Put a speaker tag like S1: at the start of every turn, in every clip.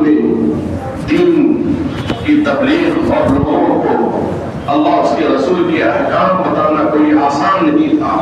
S1: میں دین کی تبلیغ اور لوگوں کو اللہ اس کے رسول کے احکام بتانا کوئی آسان نہیں تھا۔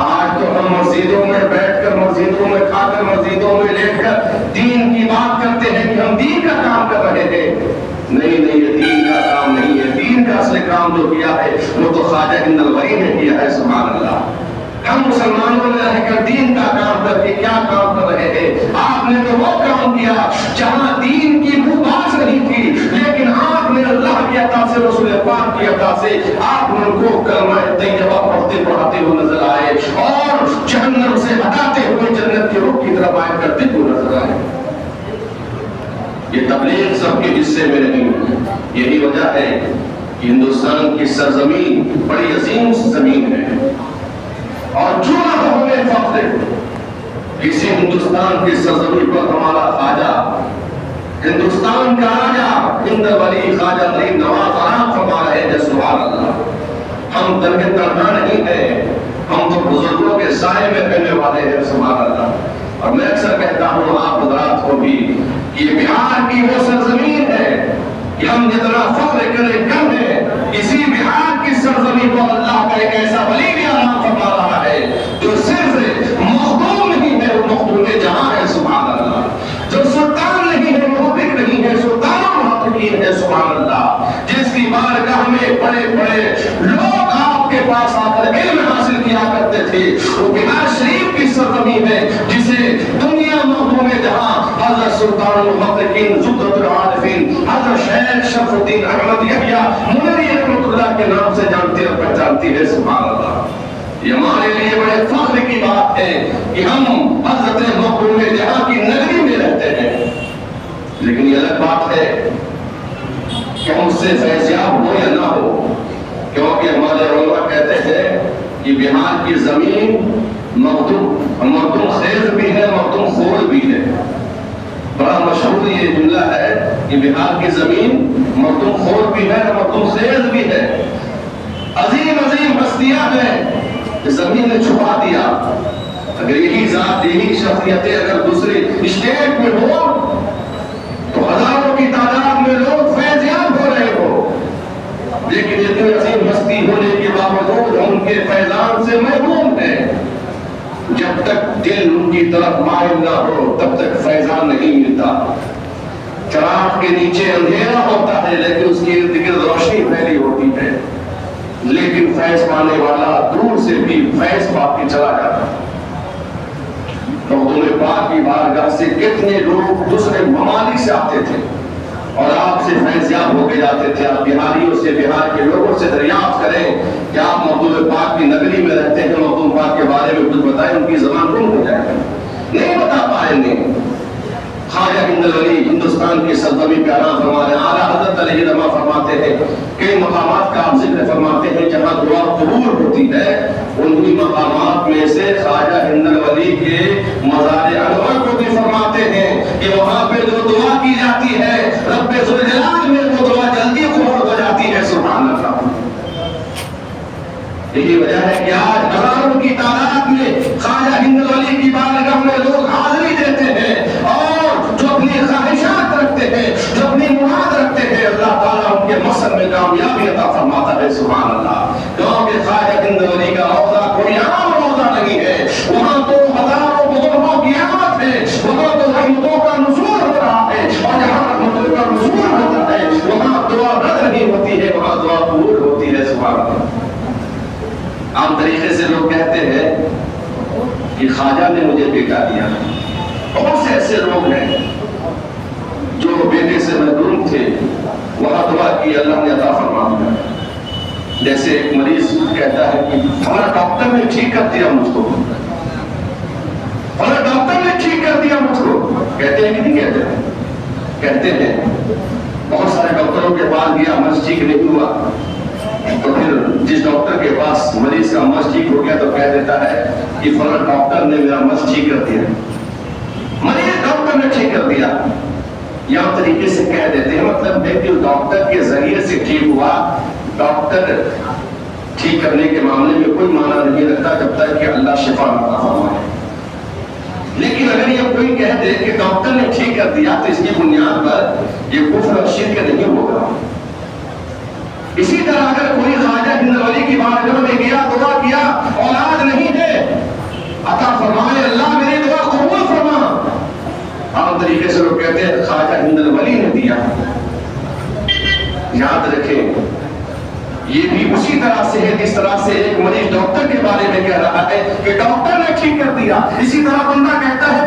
S1: آج تو ہم مسجدوں میں بیٹھ کر، مسجدوں میں کھا کر، مسجدوں میں لیٹ کر دین کی بات کرتے ہیں کہ ہم دین کا کام کر رہے ہیں۔ نہیں، یہ دین کا کام نہیں ہے۔ دین کا اصل کام جو کیا ہے وہ تو خواجہ ہند الولی نے کیا ہے، سبحان اللہ۔ ہم مسلمانوں نے رہ کر دین کا کام کر کے کیا کام کر رہے ہیں؟ آپ نے تو وہ کام کیا جہاں دین کی بو باز نہیں تھی، لیکن آپ نے اللہ کی عطا سے، رسول پاک کی عطا سے آپ ان کو کلمہ طیبہ پڑھتے پڑھاتے ہوئے نظر آئے اور جہنم سے ہٹاتے ہوئے جنت کے رخ کی طرف آئے کرتے ہوئے نظر آئے۔ یہ تبلیغ سب کے حصے میں نہیں۔ یہی وجہ ہے کہ ہندوستان کی سرزمین بڑی عظیم زمین ہے، اور جو نہ ہمیں فخر کسی ہندوستان کی سرزمین پر ہمارا خواجہ، ہندوستان کا راجہ ہند ولی خواجہ غریب نواز آرام فرما رہے ہیں، سبحان اللہ۔ ہم تنگ تنہا نہیں ہیں، ہم تو بزرگوں کے سائے میں رہنے والے ہیں، سبحان اللہ۔ اور میں اکثر کہتا ہوں آپ حضرات کو بھی، یہ بہار کی وہ سرزمین ہے کہ ہم جتنا فخر کریں کم ہے۔ اسی بہار کی سرزمین پر اللہ کا ایک ایسا ولی بھی آرام فرما رہا ہے جو صرف مخدوم نہیں ہے، وہ مخدوم جہاں ہے، سبحان اللہ۔ جو سلطان نہیں ہے، محقق نہیں ہے، سلطان و محققین ہے، سبحان اللہ۔ جس کی بارگاہ میں بڑے بڑے لوگ آپ کے پاس آ کر علم حاصل کیا کرتے تھے، وہ بہار شریف کی سرزمین ہے جسے دنیا مخدوم جہاں حضرت سلطان المحققین زبدۃ العارفین حضرت شیخ شرف الدین احمد یحییٰ منری رحمۃ اللہ کے نام سے جانتی اور پہچانتی ہے، سبحان اللہ۔ یہ ہمارے لیے بڑے فخر کی بات ہے کہ ہم حضرت مخدوم جہاں کی نگری میں رہتے ہیں، لیکن یہ الگ بات ہے کہ ہم سے فیضیاب ہو یا نہ ہو، کیونکہ ہمارے علماء کہتے ہیں کہ بہار کی زمین مخدوم خیز بھی ہے، مخدوم خور بھی ہے۔ بڑا مشہور یہ جملہ ہے کہ بہار کی زمین مخدوم خور بھی ہے، مخدوم خیز بھی ہے۔ عظیم عظیم ہستیاں ہیں، زمین نے چھپا دیا۔ اگر یہی ذات، یہی شخصیتیں اگر دوسرے اسٹیٹ میں ہو تو ہزاروں کی تعداد میں لوگ فیضیاب ہو رہے ہو، لیکن اتنی عظیم ہستی ہونے کے باوجود ان کے فیضان سے محروم ہیں۔ جب تک دل ان کی طرف مائل نہ ہو تب تک فیضان نہیں ملتا۔ چراغ کے نیچے اندھیرا ہوتا ہے لیکن اس کے ارد گرد روشنی پھیلی ہوتی ہے، لیکن فیض پانے والا دور سے بھی فیض پا کے چلا جاتا ہے۔ مخدوم پاک کی بارگاہ سے کتنے لوگ دوسرے ممالک سے آتے تھے اور آپ سے فیضیاب ہو کے جاتے تھے۔ آپ بہاریوں سے، بہار کے لوگوں سے دریافت کریں کہ آپ مخدوم پاک کی نگری میں رہتے ہیں، مخدوم پاک کے بارے میں کچھ بتائیں، ان کی زبان گم ہو جائے گی، نہیں بتا پائیں گے۔ خواجہ ہند الولی ہندوستان کی سرزمین پہ آرام فرما رہے ہیں۔ اعلیٰ حضرت علیہ رحمہ فرماتے ہیں، کئی مقامات کا آپ ذکر فرماتے ہیں جہاں دعا قبول ہوتی ہے، انہی مقامات میں سے خواجہ ہند الولی کے مزار انور کو بھی فرماتے ہیں کہ وہاں پہ جو دعا کی جاتی ہے رب ذوالجلال میں وہ دعا جلدی قبول ہو جاتی ہے، سبحان اللہ۔ یہی وجہ ہے کہ آج ہزاروں کی تعداد میں خواجہ ہند الولی کی بارگاہ میں لوگ حاضری دیتے ہیں اور جو اپنی خواہشات رکھتے ہیں، جو اپنی مراد رکھتے ہیں، اللہ تعالیٰ ان کے مقصد میں کامیابی عطا فرماتا ہے، سبحان اللہ۔ کیونکہ خواجہ ہند الولی کا روضہ کوئی عام روضہ نہیں ہے، وہاں تو ہزاروں بزرگوں کی آمد ہے، وہاں تو رحمتوں کا نزول ہو رہا ہے، اور جہاں رحمتوں کا نزول ہوتا ہے وہاں دعا رد نہیں ہوتی ہے، وہاں دعا قبول ہوتی ہے، سبحان اللہ۔ عام طریقے سے لوگ کہتے ہیں کہ خواجہ نے مجھے بیٹا دیا۔ بہت سے ایسے لوگ ہیں جو بیٹے سے محروم تھے، وہاں دعا کی، اللہ نے عطا فرما دیا۔ جیسے ایک مریض کہتا ہے کہ فلاں ڈاکٹر نے ٹھیک کر دیا مجھ کو، فلاں ڈاکٹر نے ٹھیک کر دیا مجھ کو۔ کہتے ہیں کہ نہیں کہتے ہیں؟ کہتے ہیں۔ بہت سارے ڈاکٹروں کے پاس گیا، مرض ٹھیک نہیں ہوا، تو پھر جس ڈاکٹر کے پاس مریض کا مرض ٹھیک ہو گیا تو کہہ دیتا ہے کہ فلاں ڈاکٹر نے میرا مرض ٹھیک کر دیا، مریض ڈاکٹر نے ٹھیک کر دیا۔ یا طریقے سے کہہ دیتے ہیں، مطلب ہے کہ ڈاکٹر کے ذریعے سے ٹھیک ہوا۔ ڈاکٹر ٹھیک کرنے کے معاملے میں کوئی معنی نہیں رکھتا جب تک کہ اللہ شفا نہ فرمائے۔ لیکن اگر یہ کوئی کہہ دے کہ ڈاکٹر نے ٹھیک کر دیا تو اس کی بنیاد پر یہ کفر اور شرک نہیں ہوگا۔ اسی طرح اگر کوئی خواجہ ہند ولی کی بارگاہ میں گیا، دعا کیا، اولاد نہیں ہے، عطا فرمائے اللہ میری دعا قبول فرما، عام طریقے سے لوگ کہتے ہیں خواجہ ہند ولی نے دیا۔ یاد رکھیں یہ بھی اسی طرح سے ہے جس طرح سے ایک مریض ڈاکٹر کے بارے میں کہہ رہا ہے کہ ڈاکٹر نے ٹھیک کر دیا، اسی طرح بندہ کہتا ہے